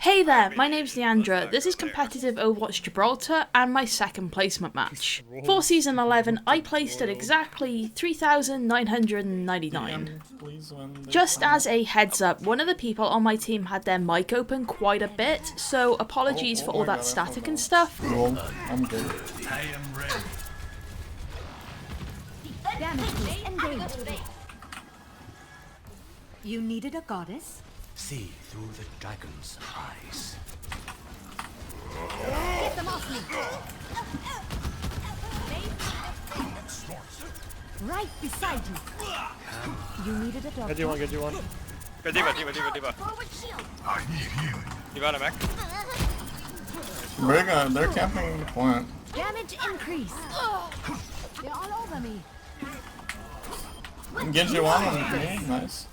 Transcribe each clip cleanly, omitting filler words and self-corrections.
Hey there, my name's Niandra. This is competitive Overwatch Gibraltar and my second placement match. For season 11, I placed at exactly 3,999. Just as a heads up, one of the people on my team had their mic open quite a bit, so apologies for all that static and stuff. Cool. I'm good. You needed a goddess? See through the dragon's eyes. Get them off me! Right beside you. You needed a doctor. Get you one. Good diva. I need healing. Diva on a mech. They're camping the point. Damage increase. They're all over me. Genji one on me, nice.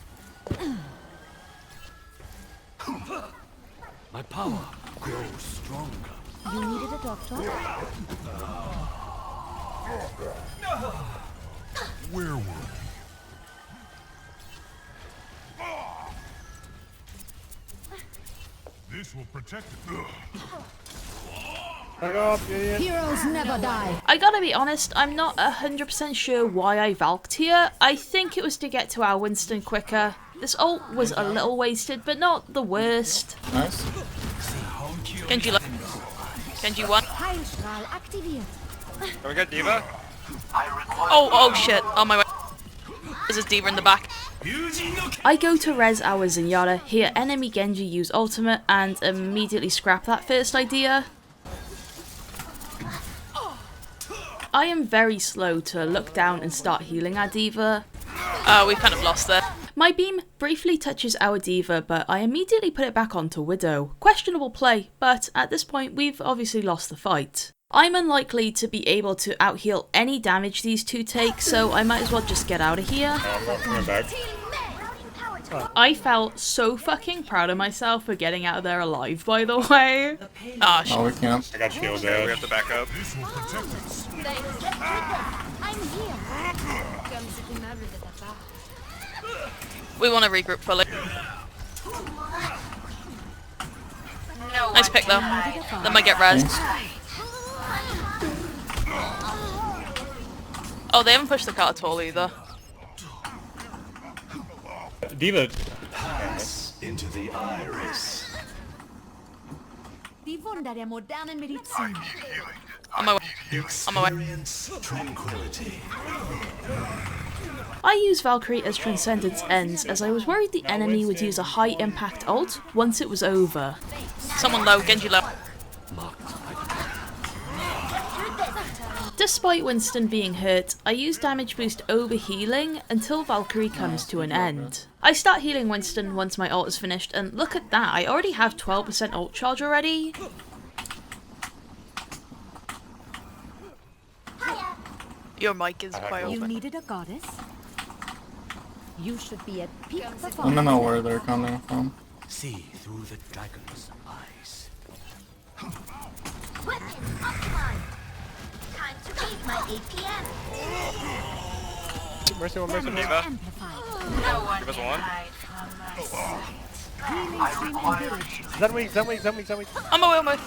My power grows stronger. You needed a doctor? Werewolf. This will protect it. Back up, idiot. Heroes never die. I gotta be honest, I'm not 100% sure why I valked here. I think it was to get to our Winston quicker. This ult was a little wasted, but not the worst. Nice. Genji one. Heilstrahl aktiviert. Can we get Diva? Oh shit, on my way. There's a Diva in the back. I go to res our Zenyatta, hear enemy Genji use ultimate, and immediately scrap that first idea. I am very slow to look down and start healing our Diva. We've kind of lost there. My beam briefly touches our Diva, but I immediately put it back onto Widow. Questionable play, but at this point we've obviously lost the fight. I'm unlikely to be able to out-heal any damage these two take, so I might as well just get out of here. I'm back. I felt so fucking proud of myself for getting out of there alive, by the way. Ah, Oh, we can't. I got shield there. We have to back up. This will protect us. I'm here. we want to regroup fully. Nice pick though. That might get rezzed. Oh, they haven't pushed the cart at all either. Diva. Pass into the iris. Die Wunder der modernen Medizin. On my way. On my way. Experience tranquility. I use Valkyrie as Transcendence ends as I was worried the enemy would use a high impact ult once it was over. Someone low, Genji low. Despite Winston being hurt, I use damage boost over healing until Valkyrie comes to an end. I start healing Winston once my ult is finished, and look at that, I already have 12% ult charge already. Your mic is quite You open. needed a goddess? You should be at peak I don't performance. know where they're coming from. See through the dragon's eyes. Time to eat my APM. Mercy one. Damage Diva. amplified. Diva's one. Healing stream engaged. Zen weak. On my way, on my way.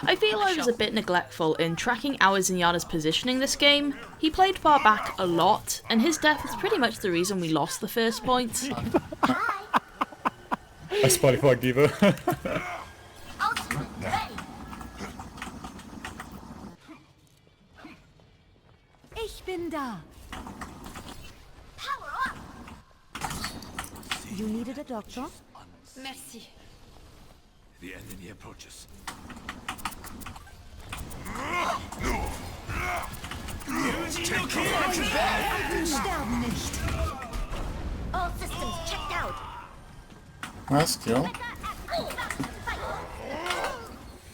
I feel I was a bit neglectful in tracking our Zenyatta's positioning this game. He played far back a lot, and his death is pretty much the reason we lost the first point. I spotty fuck Diva. Ultimate ready. Ich bin da. Power up. You needed a doctor? Merci. The enemy approaches. Sterben nicht. All systems checked out. Nice kill.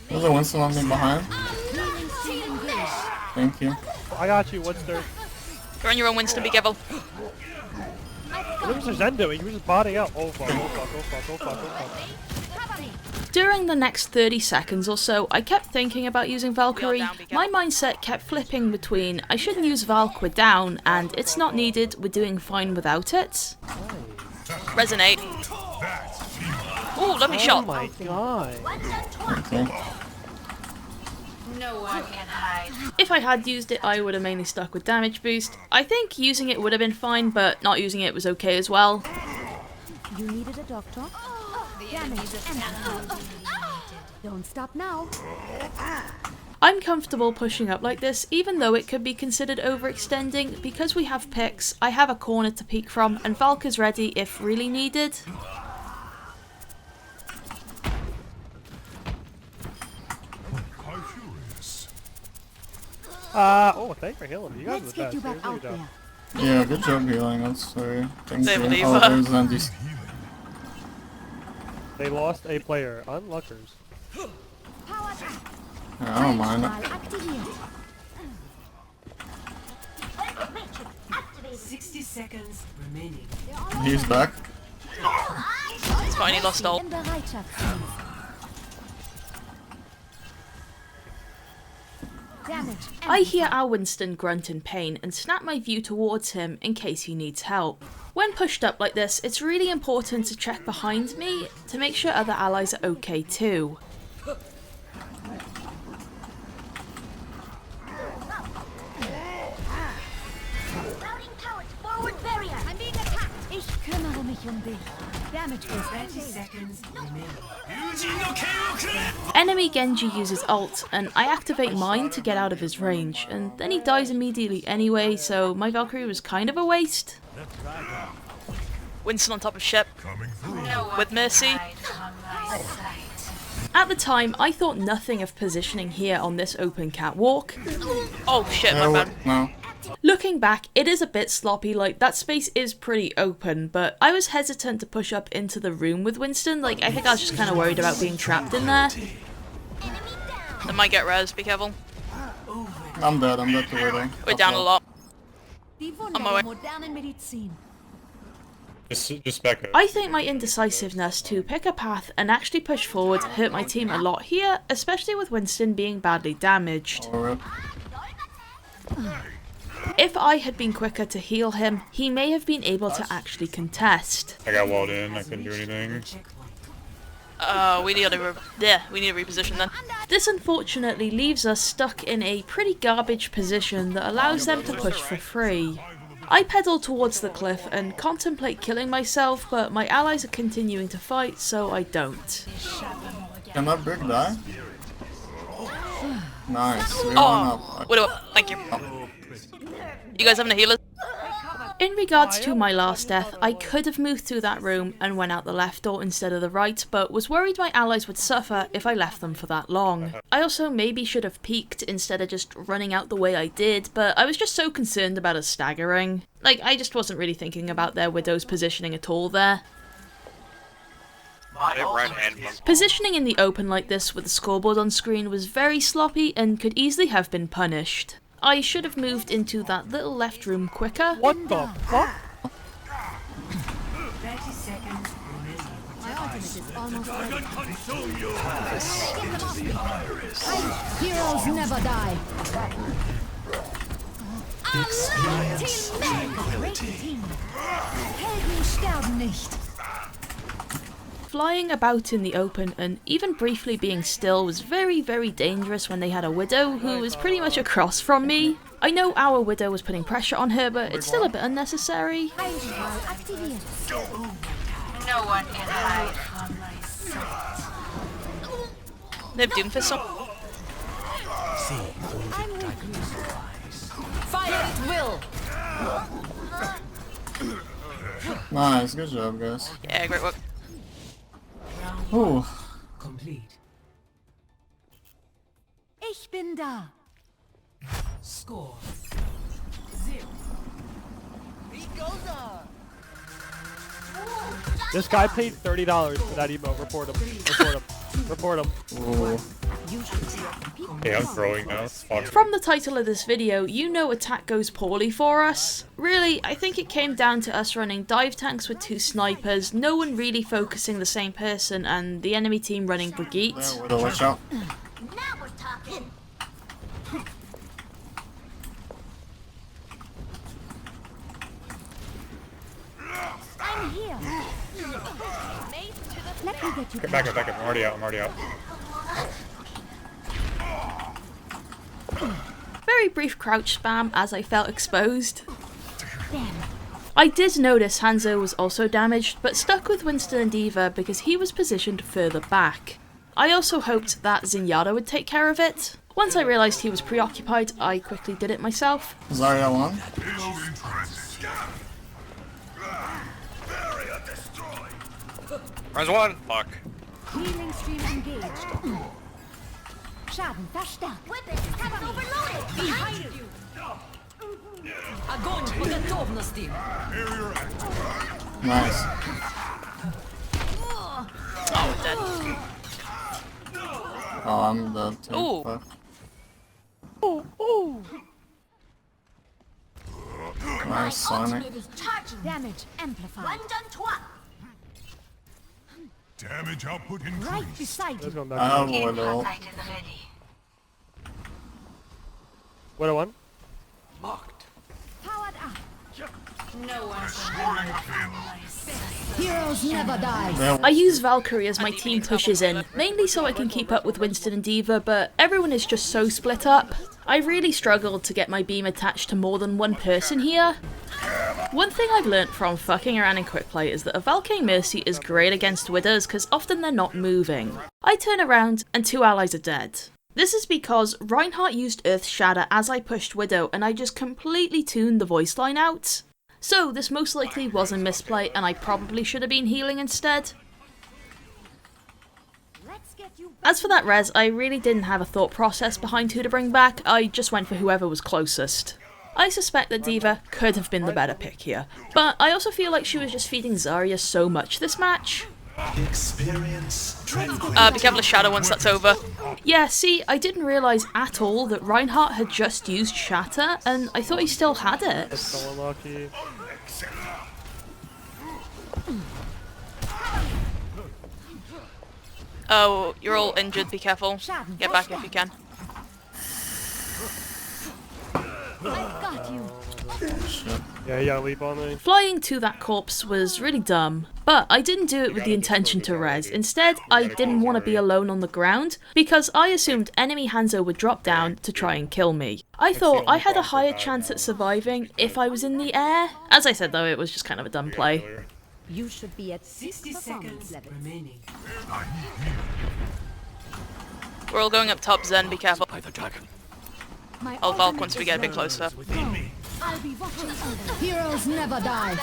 There's a Winston on me behind. Healing stream engaged. Thank you. I got you. Winston. You're on your own, Winston, be careful. What was Zen doing? He was just botting out. Oh fuck. During the next 30 seconds or so, I kept thinking about using Valkyrie. My mindset kept flipping between I shouldn't use Valk, we're down, and it's not needed, we're doing fine without it. Resonate. Ooh, Lovely Oh shot. my god. Okay. No one can hide. If I had used it, I would have mainly stuck with damage boost. I think using it would have been fine, but not using it was okay as well. You needed a doctor? Damage. Don't stop now. I'm comfortable pushing up like this, even though it could be considered overextending. Because we have picks, I have a corner to peek from, and Valky's ready if really needed. How curious. Oh, thanks for healing. You guys are Let's the get best. you back Seriously, out good job. there. Yeah, good job healing. That's very. Thank Same you. with Oh, Eva. there's Andy's. They lost a player. Unluckers. Yeah, I don't mind it. Mal aktiviert. 60 seconds remaining. He's back. It's fine, he lost ult. In Bereitschaftsdienst. Damage. I hear our Winston grunt in pain and snap my view towards him in case he needs help. When pushed up like this, it's really important to check behind me to make sure other allies are okay too. Routing towards forward barrier. I'm being attacked. Ich kümmere mich dich. Damage is 30 seconds remaining. Enemy Genji uses ult, and I activate mine to get out of his range, and then he dies immediately anyway, so my Valkyrie was kind of a waste. Winston on top of ship, Coming through. with Mercy. At the time, I thought nothing of positioning here on this open catwalk. Oh shit, my bad. No. Looking back, it is a bit sloppy, like that space is pretty open, but I was hesitant to push up into the room with Winston, like I think I was just kind of worried about being trapped in there. That might get res, be careful. I'm dead to Widow. We're down a lot. Die Wunder On my way. der modernen Medizin. Just back up. I think my indecisiveness to pick a path and actually push forward hurt my team a lot here, especially with Winston being badly damaged. Oh, rip. If I had been quicker to heal him, he may have been able to actually contest. I got walled in. I couldn't do anything. We need to reposition then. This unfortunately leaves us stuck in a pretty garbage position that allows them to push for free. I pedal towards the cliff and contemplate killing myself, but my allies are continuing to fight, so I don't. Can that brick die? Nice. We went Oh, up. widow up, thank you. You guys having a healer? In regards to my last death, I could have moved through that room and went out the left door instead of the right, but was worried my allies would suffer if I left them for that long. I also maybe should have peeked instead of just running out the way I did, but I was just so concerned about us staggering. Like, I just wasn't really thinking about their widow's positioning at all there. Positioning in the open like this with the scoreboard on screen was very sloppy and could easily have been punished. I should have moved into that little left room quicker. What the fuck? 30 seconds remaining. My ultimate is almost ready. Into the iris. Heroes never die. Experience tranquility. Helden sterben nicht. Flying about in the open and even briefly being still was very, very dangerous when they had a widow who was pretty much across from me. I know our widow was putting pressure on her, but it's still a bit unnecessary. Heilstrahl aktiviert. No one can hide. They've Doomfist on. Fire at will. Nice. Good job, guys. Yeah, great work. Ooh. Complete. Ich bin da. Score. This guy paid $30 for that emo. Report him. Report him. Report him. Ooh. Hey, I'm throwing now. Fuck. From the title of this video, you know attack goes poorly for us. Really, I think it came down to us running dive tanks with 2 snipers, no one really focusing the same person, and the enemy team running Brigitte. There, Widow, watch out. Now we're talking. I'm here. get you Get back up, back up. I'm already out, I'm already out. Very brief crouch spam as I felt exposed. Damn. I did notice Hanzo was also damaged, but stuck with Winston and D.Va because he was positioned further back. I also hoped that Zenyatta would take care of it. Once I realised he was preoccupied, I quickly did it myself. Zarya 1. Rise one. Fuck. Healing stream engaged. Schaden verstärkt. Weapons have overloaded. Behind you. Огонь по готовности. Nice. Oh, dead. Oh, I'm dead too. Ooh. Fuck. Ooh. Nice, Sonic. Charging. Damage amplified. One done toi. Damage output Right increased. beside Let's you. go I back. have Widow. What a one? Powered up. No one's Heroes never die. There I use Valkyrie as my team pushes in, mainly so I can keep up with Winston and D.Va, but everyone is just so split up. I really struggled to get my beam attached to more than one person here. One thing I've learnt from fucking around in quick play is that a Valkyrie Mercy is great against Widows because often they're not moving. I turn around and 2 allies are dead. This is because Reinhardt used Earth Shatter as I pushed Widow and I just completely tuned the voice line out. So this most likely was a misplay and I probably should have been healing instead. Let's get you back. As for that res, I really didn't have a thought process behind who to bring back, I just went for whoever was closest. I suspect that D.Va could have been the better pick here, but I also feel like she was just feeding Zarya so much this match. Experience tranquility. Be careful of Shadow once that's over. Yeah, see, I didn't realise at all that Reinhardt had just used Shatter, and I thought he still had That's it. so unlucky. Oh, you're all injured, be careful. Schaden Get back if you can. I've got you. Yeah, he got a leap on me. Flying to that corpse was really dumb, but I didn't do it with the intention to res. Instead, I didn't want to be alone on the ground, because I assumed enemy Hanzo would drop down to try and kill me. I thought I had a higher chance at surviving if I was in the air. As I said though, it was just kind of a dumb play. You should be at 60 6 performance seconds levels. remaining. We're all going up top, Zen, be careful. By the dragon. My I'll Valk ultimate once we is get a bit ready. closer. Within me. I'll be watching over. Heroes never die.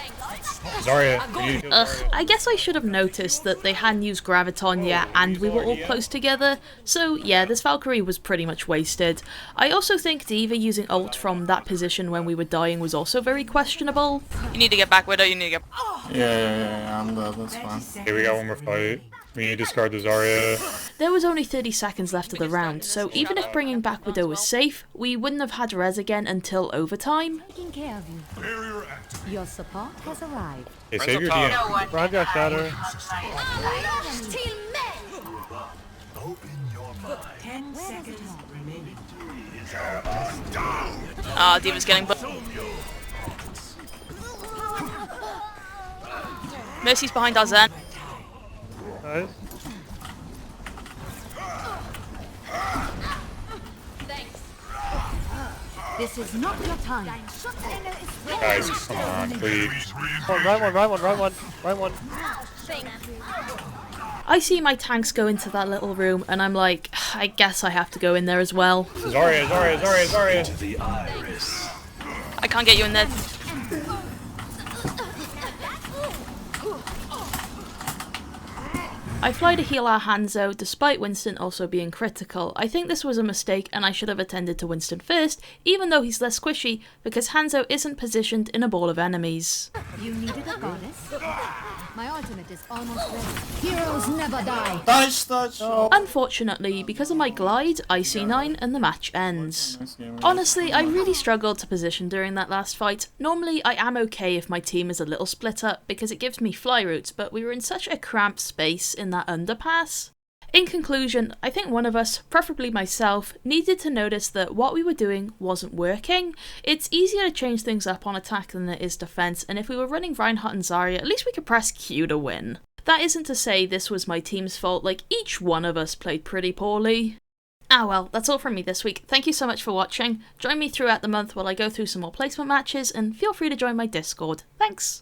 Zarya, you need to kill Ugh, Zarya. I guess I should have noticed that they hadn't used Graviton yet and we were all close together, so yeah, this Valkyrie was pretty much wasted. I also think D.Va using ult from that position when we were dying was also very questionable. You need to get back, Widow, you need to get... Yeah, I'm dead, that's 30 fine. seconds Okay, we got one more fight. We need to discard the Zarya. There was only 30 seconds left of the round, so even if bringing back Widow was safe, we wouldn't have had res again until overtime. Taking care of you. Barrier active. Your support has arrived. Hey, Rise save up your top. DM. Brian got Shatter. Open your mind. 10 seconds remaining. Ah, D.Va's getting... Mercy's behind our Zen. Nice. This is not your time. Guys, come on, please. Run one. I see my tanks go into that little room and I'm like, I guess I have to go in there as well. Zarya. To the iris. I can't get you in there. I fly to heal our Hanzo, despite Winston also being critical. I think this was a mistake and I should have attended to Winston first, even though he's less squishy, because Hanzo isn't positioned in a ball of enemies. You needed a goddess? My ultimate is almost ready. Heroes never die. Touch! Unfortunately, because of my glide, I C9 and the match ends. Nice game. Honestly, I really struggled to position during that last fight. Normally, I am okay if my team is a little split up because it gives me fly routes, but we were in such a cramped space in that underpass. In conclusion, I think one of us, preferably myself, needed to notice that what we were doing wasn't working. It's easier to change things up on attack than it is defense, and if we were running Reinhardt and Zarya, at least we could press Q to win. That isn't to say this was my team's fault, like each one of us played pretty poorly. Ah well, that's all from me this week. Thank you so much for watching. Join me throughout the month while I go through some more placement matches, and feel free to join my Discord. Thanks!